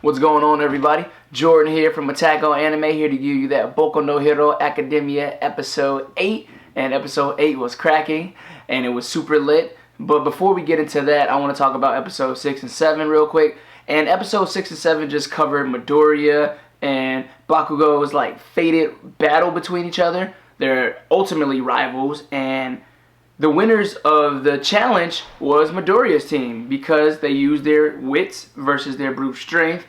What's going on, everybody? Jordan here from AttackOnAnime, here to give you that Boku no Hero Academia episode 8. And episode 8 was cracking, and it was super lit. But before we get into that, I want to talk about episode 6 and 7 real quick. And episode 6 and 7 just covered Midoriya and Bakugo's fated battle between each other. They're ultimately rivals, and the winners of the challenge was Midoriya's team because they used their wits versus their brute strength.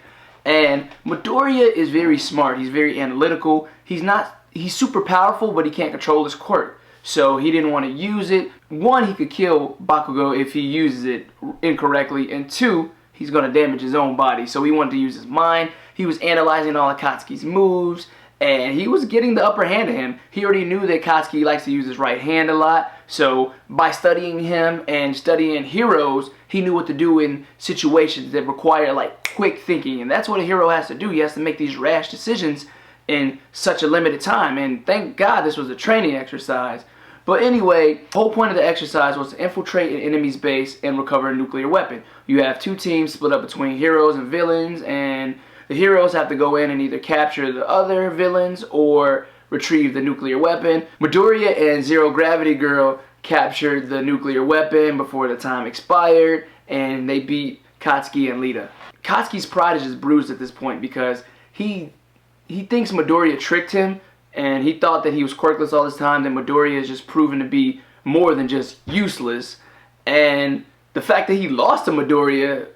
And Midoriya is very smart. He's very analytical. He's super powerful, but he can't control his quirk. So he didn't want to use it. One, he could kill Bakugo if he uses it incorrectly. And two, he's going to damage his own body. So he wanted to use his mind. He was analyzing all of Katsuki's moves, and he was getting the upper hand of him. He already knew that Katsuki likes to use his right hand a lot. So by studying him and studying heroes, he knew what to do in situations that require quick thinking. And that's what a hero has to do. He has to make these rash decisions in such a limited time. And thank God this was a training exercise. But anyway, the whole point of the exercise was to infiltrate an enemy's base and recover a nuclear weapon. You have two teams split up between heroes and villains, and the heroes have to go in and either capture the other villains or retrieve the nuclear weapon. Midoriya and Zero Gravity Girl captured the nuclear weapon before the time expired, and they beat Katsuki and Lita. Katsuki's pride is just bruised at this point because he thinks Midoriya tricked him, and he thought that he was quirkless all this time. That Midoriya is just proven to be more than just useless. And the fact that he lost to Midoriya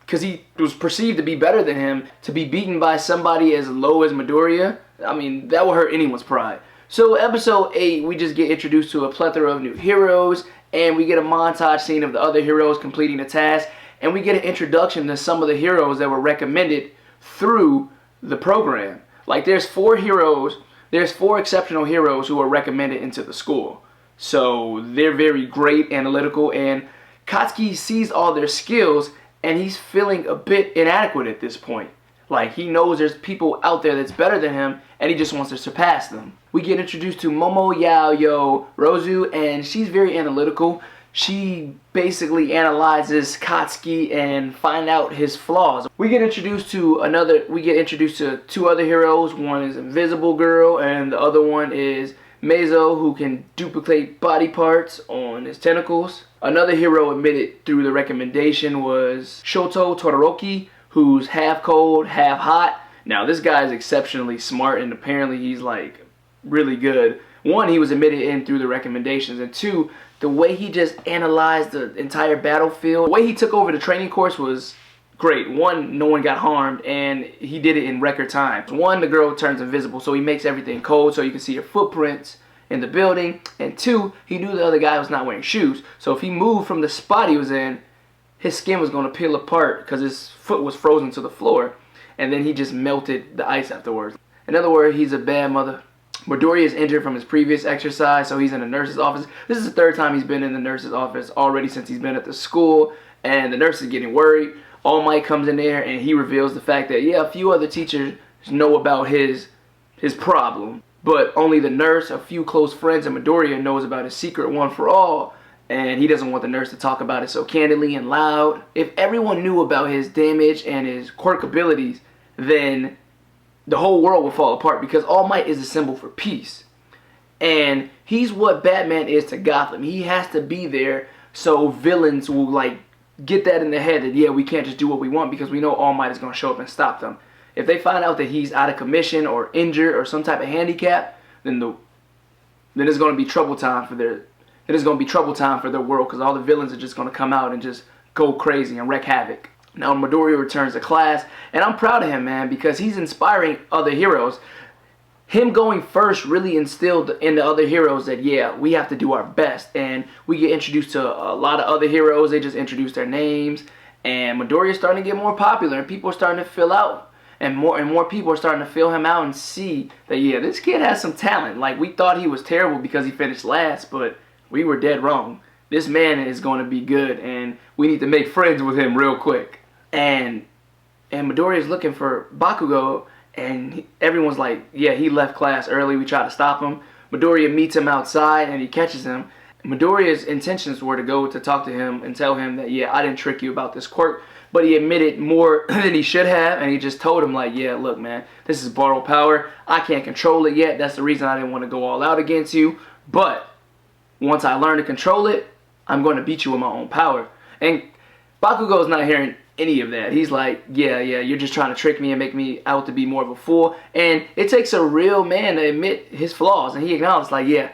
because he was perceived to be better than him, to be beaten by somebody as low as Midoriya, I mean, that will hurt anyone's pride. So episode 8, we just get introduced to a plethora of new heroes, and we get a montage scene of the other heroes completing the task, and we get an introduction to some of the heroes that were recommended through the program. There's 4 heroes, there's 4 exceptional heroes who are recommended into the school. So they're very great, analytical, and Katsuki sees all their skills, and he's feeling a bit inadequate at this point. He knows there's people out there that's better than him, and he just wants to surpass them. We get introduced to Momo Yaoyo Rozu, and she's very analytical. She basically analyzes Katsuki and find out his flaws. We get introduced to 2 other heroes. One is Invisible Girl, and the other one is Meizo, who can duplicate body parts on his tentacles. Another hero admitted through the recommendation was Shoto Todoroki, who's half cold, half hot. Now this guy is exceptionally smart, and apparently he's really good. One, he was admitted in through the recommendations, and two, the way he just analyzed the entire battlefield, the way he took over the training course was great. One, no one got harmed, and he did it in record time. One, the girl turns invisible, so he makes everything cold so you can see her footprints in the building. And two, he knew the other guy was not wearing shoes, so if he moved from the spot he was in, his skin was going to peel apart because his foot was frozen to the floor, and then he just melted the ice afterwards. In other words, he's a bad mother. Midoriya is injured from his previous exercise, so he's in the nurse's office. This is the 3rd time he's been in the nurse's office already since he's been at the school, and the nurse is getting worried. All Might comes in there, and he reveals the fact that, yeah, a few other teachers know about his problem, but only the nurse, a few close friends, and Midoriya knows about his secret one for all, and he doesn't want the nurse to talk about it so candidly and loud. If everyone knew about his damage and his quirk abilities, then the whole world would fall apart, because All Might is a symbol for peace. And he's what Batman is to Gotham. He has to be there so villains will get that in their head that, yeah, we can't just do what we want because we know All Might is going to show up and stop them. If they find out that he's out of commission or injured or some type of handicap, then it's going to be trouble time for their world, because all the villains are just going to come out and just go crazy and wreak havoc. Now Midoriya returns to class, and I'm proud of him, man, because he's inspiring other heroes. Him going first really instilled in the other heroes that, yeah, we have to do our best. And we get introduced to a lot of other heroes. They just introduce their names, and Midoriya's starting to get more popular, and people are starting to fill out, and more people are starting to fill him out and see that, yeah, this kid has some talent. We thought he was terrible because he finished last, but we were dead wrong. This man is going to be good, and we need to make friends with him real quick. And Midoriya is looking for Bakugo, and everyone's like, yeah, he left class early. We try to stop him. Midoriya meets him outside, and he catches him. Midoriya's intentions were to go to talk to him and tell him that, yeah, I didn't trick you about this quirk, but he admitted more than he should have, and he just told him like, yeah, look, man, this is borrowed power. I can't control it yet. That's the reason I didn't want to go all out against you. But once I learn to control it, I'm going to beat you with my own power. And Bakugo's not hearing any of that. He's like, yeah, you're just trying to trick me and make me out to be more of a fool. And it takes a real man to admit his flaws, and he acknowledged like, yeah,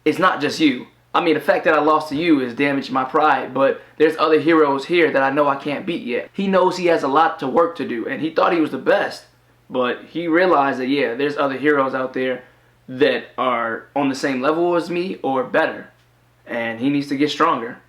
it's not just you. I mean, the fact that I lost to you has damaged my pride, but there's other heroes here that I know I can't beat yet. He knows he has a lot to work to do, and he thought he was the best, but he realized that, yeah, there's other heroes out there that are on the same level as me or better, and he needs to get stronger.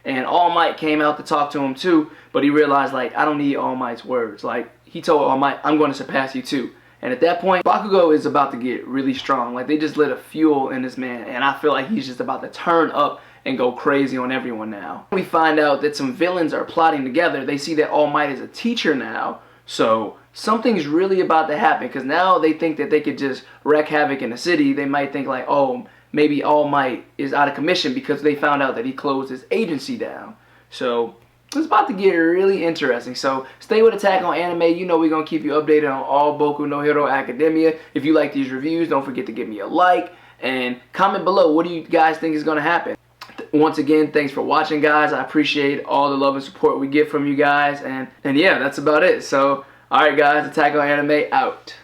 And All Might came out to talk to him too, but he realized, like, I don't need All Might's words. Like, he told All Might, I'm going to surpass you too. And at that point, Bakugo is about to get really strong. Like, they just lit a fuel in this man, and I feel like he's just about to turn up and go crazy on everyone now. We find out that some villains are plotting together. They see that All Might is a teacher now, so something's really about to happen, because now they think that they could just wreak havoc in the city. They might think like, oh, maybe All Might is out of commission because they found out that he closed his agency down. So it's about to get really interesting. So stay with Attack on Anime. You know we're going to keep you updated on all Boku no Hero Academia. If you like these reviews, don't forget to give me a like. And comment below, what do you guys think is going to happen? Once again, thanks for watching, guys. I appreciate all the love and support we get from you guys. And yeah, that's about it. So, alright guys, Attack on Anime out.